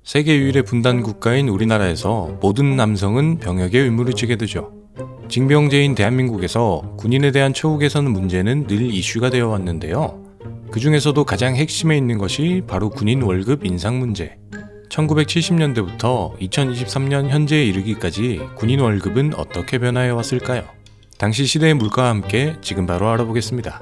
세계 유일의 분단 국가인 우리나라에서 모든 남성은 병역의 의무를 지게 되죠. 징병제인 대한민국에서 군인에 대한 처우 개선 문제는 늘 이슈가 되어 왔는데요. 그 중에서도 가장 핵심에 있는 것이 바로 군인 월급 인상 문제. 1970년대부터 2023년 현재에 이르기까지 군인 월급은 어떻게 변화해 왔을까요? 당시 시대의 물가와 함께 지금 바로 알아보겠습니다.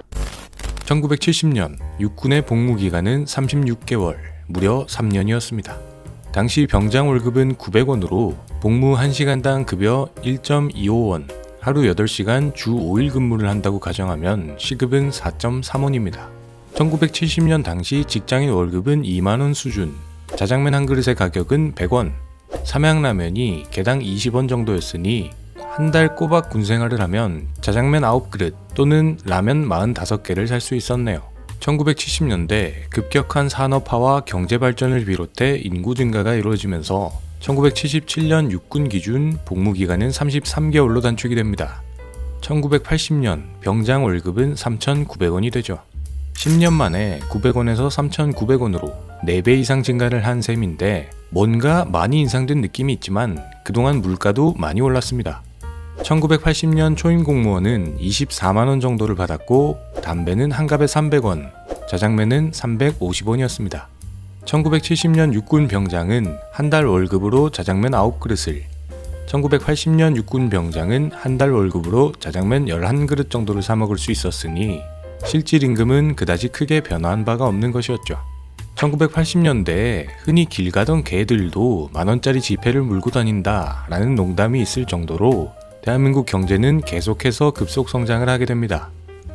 1970년 육군의 복무 기간은 36개월, 무려 3년이었습니다. 당시 병장 월급은 900원으로 복무 1시간당 급여 1.25원, 하루 8시간 주 5일 근무를 한다고 가정하면 시급은 4.3원입니다. 1970년 당시 직장인 월급은 2만원 수준, 자장면 한 그릇의 가격은 100원, 삼양라면이 개당 20원 정도였으니 한 달 꼬박 군생활을 하면 자장면 9그릇 또는 라면 45개를 살 수 있었네요. 1970년대 급격한 산업화와 경제발전을 비롯해 인구 증가가 이루어지면서 1977년 육군 기준 복무기간은 33개월로 단축이 됩니다. 1980년 병장 월급은 3,900원이 되죠. 10년 만에 900원에서 3,900원으로 4배 이상 증가를 한 셈인데 뭔가 많이 인상된 느낌이 있지만 그동안 물가도 많이 올랐습니다. 1980년 초임 공무원은 24만원 정도를 받았고 담배는 한 갑에 300원, 자장면은 350원이었습니다. 1970년 육군 병장은 한 달 월급으로 자장면 9그릇을, 1980년 육군 병장은 한 달 월급으로 자장면 11그릇 정도를 사 먹을 수 있었으니 실질 임금은 그다지 크게 변화한 바가 없는 것이었죠. 1980년대에 흔히 길 가던 개들도 만원짜리 지폐를 물고 다닌다 라는 농담이 있을 정도로 대한민국 경제는 계속해서 급속 성장을 하게 됩니다.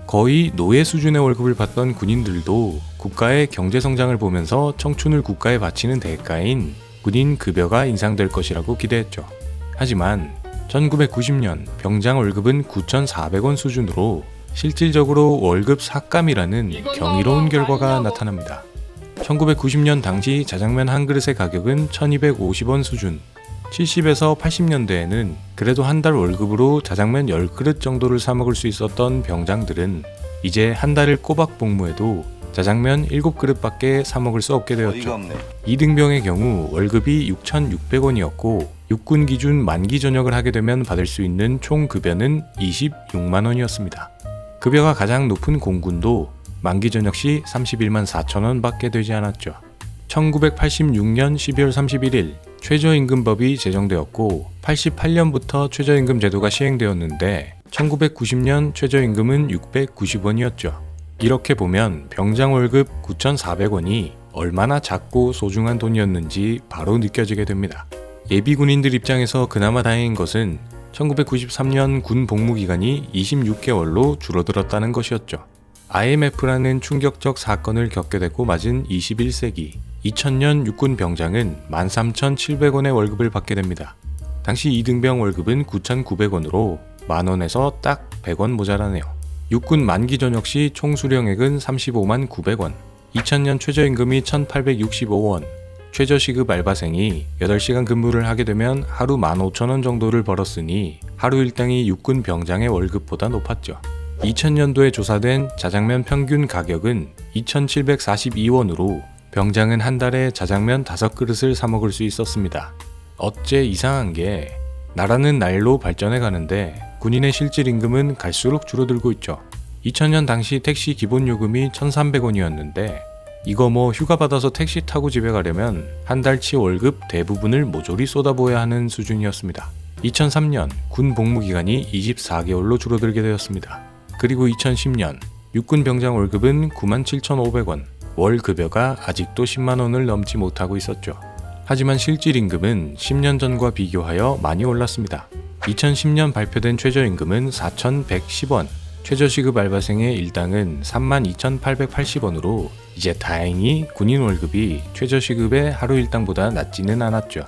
거의 노예 수준의 월급을 받던 군인들도 국가의 경제 성장을 보면서 청춘을 국가에 바치는 대가인 군인 급여가 인상될 것이라고 기대했죠. 하지만 1990년 병장 월급은 9,400원 수준으로 실질적으로 월급 삭감이라는 경이로운 결과가 나타납니다. 1990년 당시 자장면 한 그릇의 가격은 1,250원 수준, 70에서 80년대에는 그래도 한 달 월급으로 자장면 10그릇 정도를 사 먹을 수 있었던 병장들은 이제 한 달을 꼬박 복무해도 자장면 7그릇밖에 사 먹을 수 없게 되었죠. 이등병의 경우 월급이 6,600원이었고 육군 기준 만기 전역을 하게 되면 받을 수 있는 총 급여는 26만원이었습니다. 급여가 가장 높은 공군도 만기 전역 시 31만 4천원 밖에 되지 않았죠. 1986년 12월 31일 최저임금법이 제정되었고 88년부터 최저임금 제도가 시행되었는데 1990년 최저임금은 690원이었죠. 이렇게 보면 병장 월급 9,400원이 얼마나 작고 소중한 돈이었는지 바로 느껴지게 됩니다. 예비군인들 입장에서 그나마 다행인 것은 1993년 군 복무기간이 26개월로 줄어들었다는 것이었죠. IMF라는 충격적 사건을 겪게 되고 맞은 21세기 2000년 육군 병장은 13,700원의 월급을 받게 됩니다. 당시 이등병 월급은 9,900원으로 만원에서 딱 100원 모자라네요. 육군 만기 전역 시 총 수령액은 35만 900원, 2000년 최저임금이 1,865원, 최저시급 알바생이 8시간 근무를 하게 되면 하루 15,000원 정도를 벌었으니 하루 일당이 육군 병장의 월급보다 높았죠. 2000년도에 조사된 자장면 평균 가격은 2,742원으로 병장은 한 달에 자장면 5그릇을 사 먹을 수 있었습니다. 어째 이상한 게 나라는 날로 발전해 가는데 군인의 실질 임금은 갈수록 줄어들고 있죠. 2000년 당시 택시 기본 요금이 1,300원이었는데 이거 휴가 받아서 택시 타고 집에 가려면 한 달치 월급 대부분을 모조리 쏟아부어야 하는 수준이었습니다. 2003년 군 복무기간이 24개월로 줄어들게 되었습니다. 그리고 2010년 육군 병장 월급은 97,500원, 월 급여가 아직도 10만원을 넘지 못하고 있었죠. 하지만 실질 임금은 10년 전과 비교하여 많이 올랐습니다. 2010년 발표된 최저임금은 4,110원, 최저시급 알바생의 일당은 32,880원으로 이제 다행히 군인 월급이 최저시급의 하루 일당보다 낮지는 않았죠.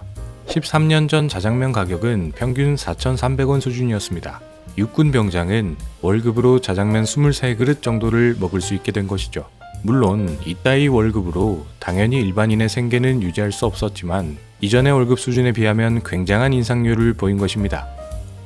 13년 전 자장면 가격은 평균 4,300원 수준이었습니다. 육군 병장은 월급으로 자장면 23그릇 정도를 먹을 수 있게 된 것이죠. 물론 이따위 월급으로 당연히 일반인의 생계는 유지할 수 없었지만 이전의 월급 수준에 비하면 굉장한 인상률을 보인 것입니다.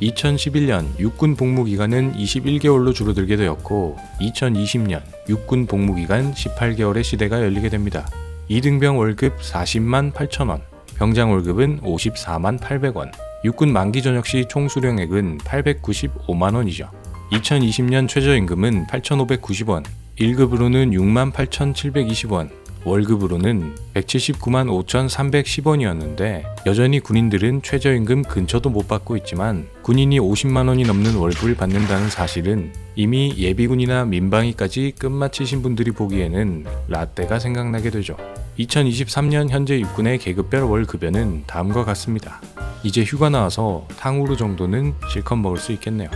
2011년 육군 복무기간은 21개월로 줄어들게 되었고 2020년 육군 복무기간 18개월의 시대가 열리게 됩니다. 이등병 월급 40만 8천원, 병장 월급은 54만 800원, 육군 만기 전역 시 총 수령액은 895만원이죠. 2020년 최저임금은 8,590원, 1급으로는 6만 8,720원, 월급으로는 179만 5,310원이었는데 여전히 군인들은 최저임금 근처도 못 받고 있지만 군인이 50만원이 넘는 월급을 받는다는 사실은 이미 예비군이나 민방위까지 끝마치신 분들이 보기에는 라떼가 생각나게 되죠. 2023년 현재 육군의 계급별 월급여는 다음과 같습니다. 이제 휴가 나와서 탕후루 정도는 실컷 먹을 수 있겠네요.